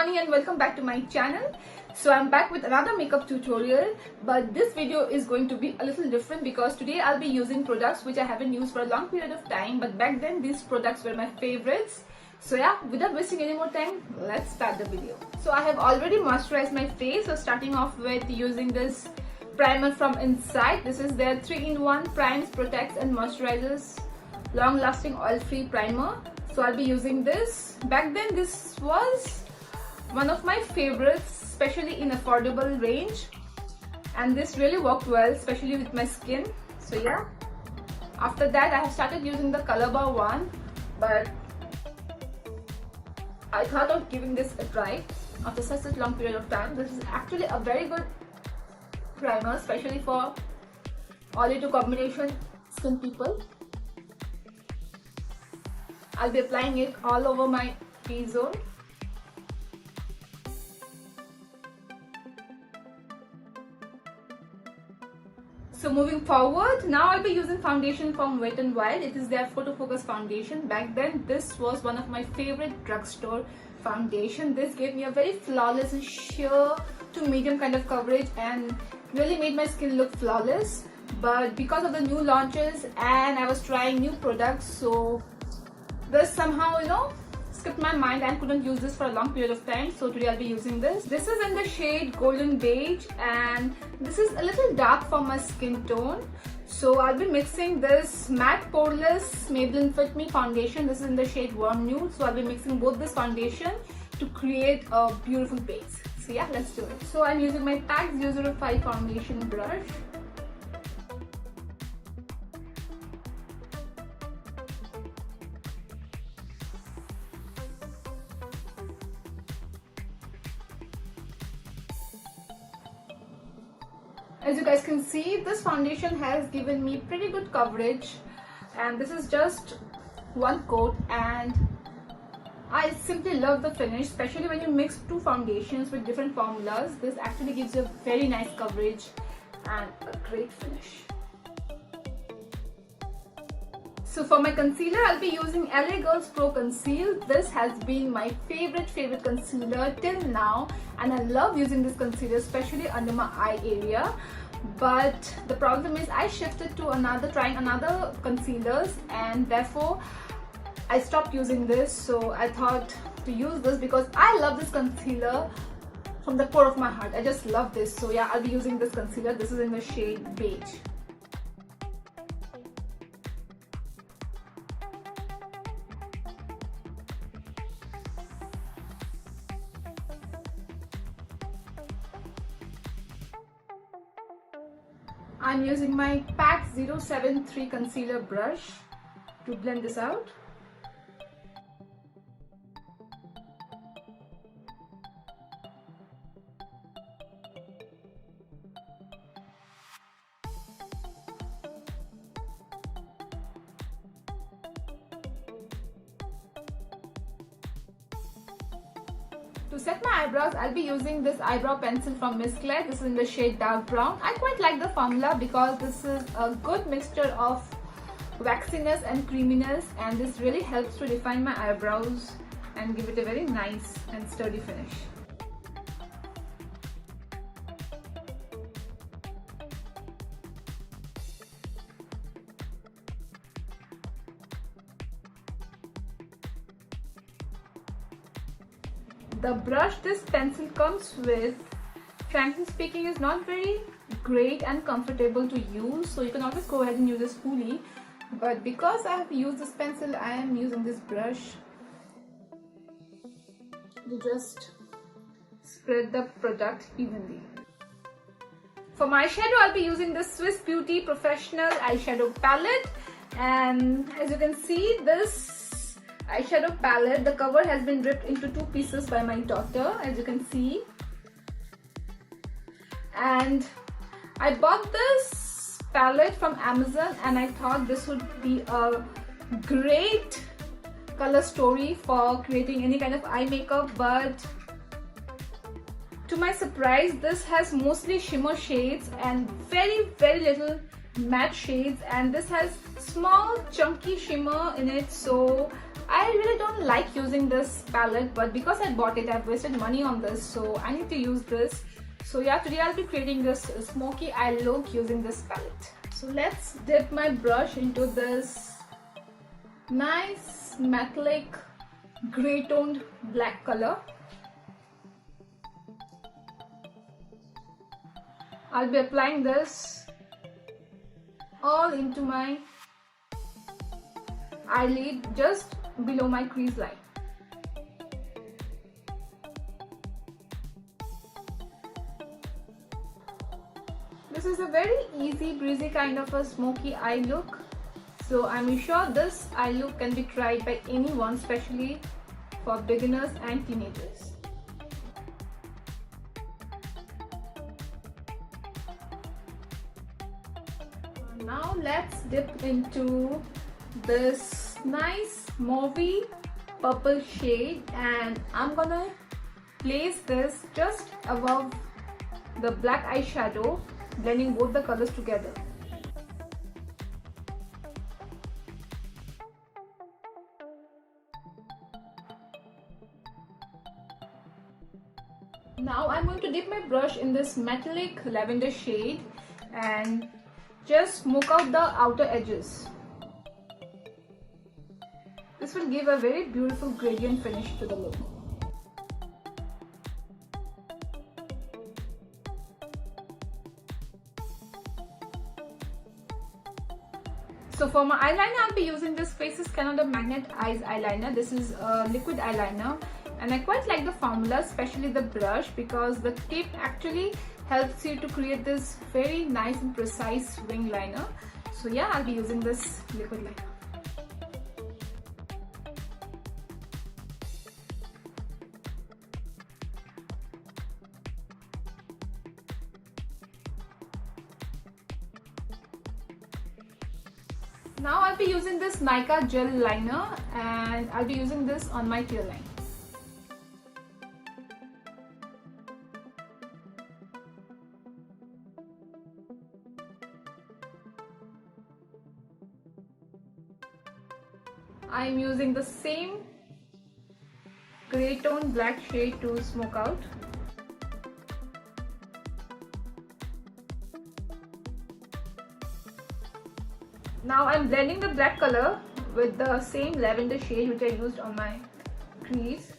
Shivani and welcome back to my channel. So I'm back with another makeup tutorial, but this video is going to be a little different because today I'll be using products which I haven't used for a long period of time, but back then these products were my favorites. So yeah, without wasting any more time, let's start the video. So I have already moisturized my face, so starting off with using this primer from Inside. This is their 3-in-1 primes, protects and moisturizes long lasting oil-free primer. So I'll be using this. Back then this was one of my favorites, especially in affordable range, and this really worked well, especially with my skin. So yeah, after that I have started using the Colorbar one, but I thought of giving this a try after such a long period of time. This is actually a very good primer, especially for oily to combination skin people. I'll be applying it all over my T-zone. So moving forward, now I'll be using foundation from Wet n Wild. It is their Photo Focus foundation. Back then this was one of my favorite drugstore foundation. This gave me a very flawless and sheer to medium kind of coverage and really made my skin look flawless. But because of the new launches and I was trying new products, so this somehow skipped my mind and couldn't use this for a long period of time. So today I'll be using this. This is in the shade Golden Beige and this is a little dark for my skin tone. So I'll be mixing this matte poreless Maybelline Fit Me foundation. This is in the shade Warm Nude. So I'll be mixing both this foundation to create a beautiful base. So yeah, let's do it. So I'm using my PAC 005 foundation brush. As you guys can see, this foundation has given me pretty good coverage, and this is just one coat, and I simply love the finish, especially when you mix two foundations with different formulas. This actually gives you a very nice coverage and a great finish. So for my concealer, I'll be using LA Girls Pro Conceal. This has been my favorite concealer till now, and I love using this concealer, especially under my eye area. But the problem is I shifted to trying another concealers, and therefore I stopped using this. So I thought to use this because I love this concealer from the core of my heart. I just love this. So yeah, I'll be using this concealer. This is in the shade Beige. I'm using my PAC 073 concealer brush to blend this out. To set my eyebrows, I'll be using this eyebrow pencil from Miss Claire. This is in the shade Dark Brown. I quite like the formula because this is a good mixture of waxiness and creaminess, and this really helps to define my eyebrows and give it a very nice and sturdy finish. The brush this pencil comes with, frankly speaking, is not very great and comfortable to use, so you can always go ahead and use a spoolie. But because I have used this pencil, I am using this brush to just spread the product evenly. For my eyeshadow, I'll be using the Swiss Beauty Professional Eyeshadow Palette, and as you can see, this eyeshadow palette, the cover has been ripped into two pieces by my daughter, as you can see. And I bought this palette from Amazon, and I thought this would be a great color story for creating any kind of eye makeup. But to my surprise, this has mostly shimmer shades and very little matte shades, and this has small chunky shimmer in it, so I really don't like using this palette, but because I bought it, I've wasted money on this, so I need to use this. So yeah, today I'll be creating this smoky eye look using this palette. So let's dip my brush into this nice metallic grey toned black color. I'll be applying this all into my eyelid just below my crease line. This is a very easy breezy kind of a smoky eye look. So I'm sure this eye look can be tried by anyone, especially for beginners and teenagers. Now let's dip into this nice mauvey purple shade, and I'm gonna place this just above the black eyeshadow, blending both the colors together. Now I'm going to dip my brush in this metallic lavender shade and just smoke out the outer edges. This will give a very beautiful gradient finish to the look. So for my eyeliner, I'll be using this Faces Canada Magnet Eyes eyeliner. This is a liquid eyeliner, and I quite like the formula, especially the brush, because the tip actually helps you to create this very nice and precise wing liner. So yeah, I'll be using this liquid liner. Now I'll be using this Nykaa gel liner, and I'll be using this on my tear line. I'm using the same grey tone black shade to smoke out. Now I'm blending the black color with the same lavender shade which I used on my crease.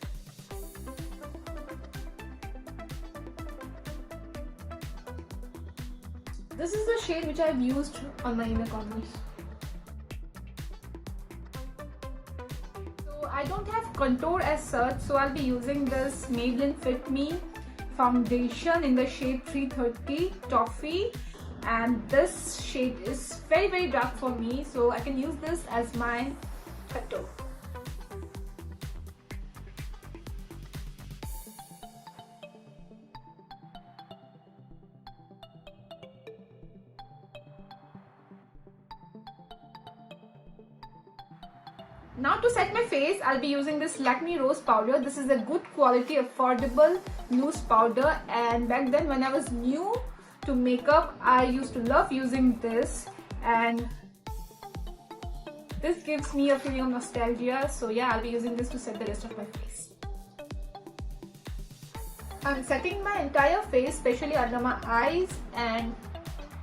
This is the shade which I've used on my inner corners. So I don't have contour as such, so I'll be using this Maybelline Fit Me foundation in the shade 330 Toffee. And this shade is very dark for me, so I can use this as my contour. Now to set my face, I'll be using this Lakme Rose powder. This is a good quality, affordable, loose powder, and back then when I was new to makeup, I used to love using this, and this gives me a feeling of nostalgia. So yeah, I'll be using this to set the rest of my face. I'm setting my entire face, especially under my eyes and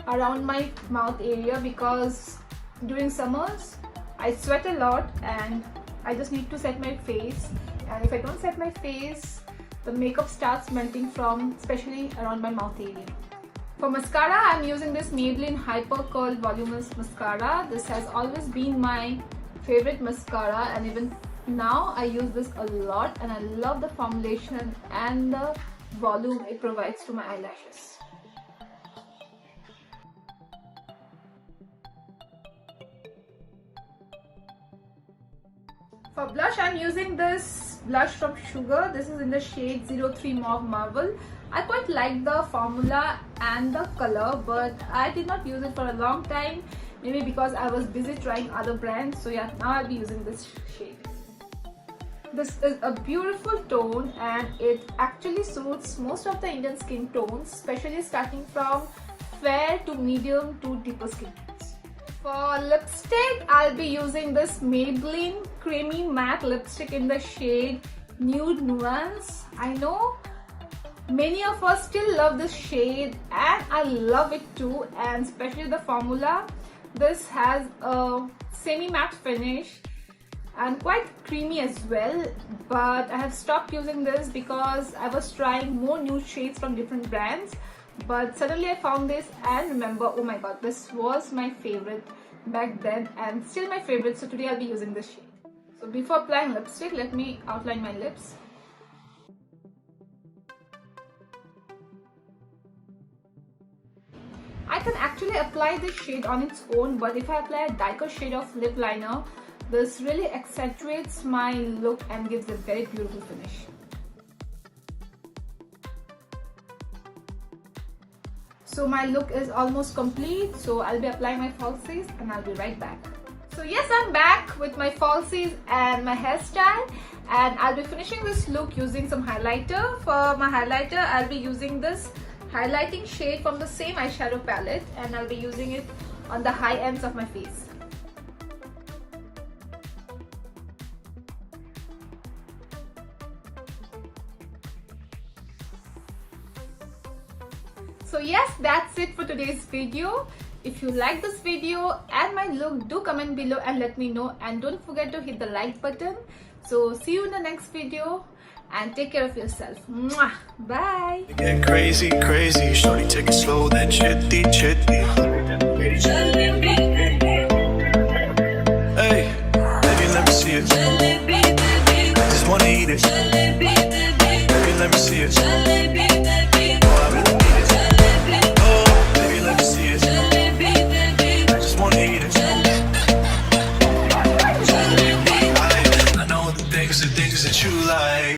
around my mouth area, because during summers I sweat a lot and I just need to set my face, and if I don't set my face, the makeup starts melting from especially around my mouth area. For mascara, I'm using this Maybelline Hyper Curl Voluminous Mascara. This has always been my favorite mascara, and even now I use this a lot, and I love the formulation and the volume it provides to my eyelashes. For blush, I'm using this blush from Sugar. This is in the shade 03 Mauve Marble. I quite like the formula and the color, but I did not use it for a long time, maybe because I was busy trying other brands. So yeah, now I'll be using this shade. This is a beautiful tone, and it actually suits most of the Indian skin tones, especially starting from fair to medium to deeper skin tones. For lipstick, I'll be using this Maybelline Creamy Matte Lipstick in the shade Nude Nuance. I know many of us still love this shade and I love it too, and especially the formula. This has a semi-matte finish and quite creamy as well, but I have stopped using this because I was trying more nude shades from different brands, but suddenly I found this and remember, oh my god, this was my favorite back then and still my favorite, so today I'll be using this shade. So before applying lipstick, let me outline my lips. I can actually apply this shade on its own, but if I apply a darker shade of lip liner, this really accentuates my look and gives a very beautiful finish. So my look is almost complete, so I'll be applying my falsies and I'll be right back. So yes, I'm back with my falsies and my hairstyle, and I'll be finishing this look using some highlighter. For my highlighter, I'll be using this highlighting shade from the same eyeshadow palette, and I'll be using it on the high ends of my face. So yes, that's it for today's video. If you like this video and my look, do comment below and let me know, and don't forget to hit the like button. So see you in the next video and take care of yourself. Mwah! Bye. Get crazy, crazy, shorty take it slow, then chitty, chitty. Hey, baby, let me see it. I just wanna eat it. Baby, let me see it. Oh, I really need it. Oh, baby, let me see it. I just wanna eat it. I know the things that you like.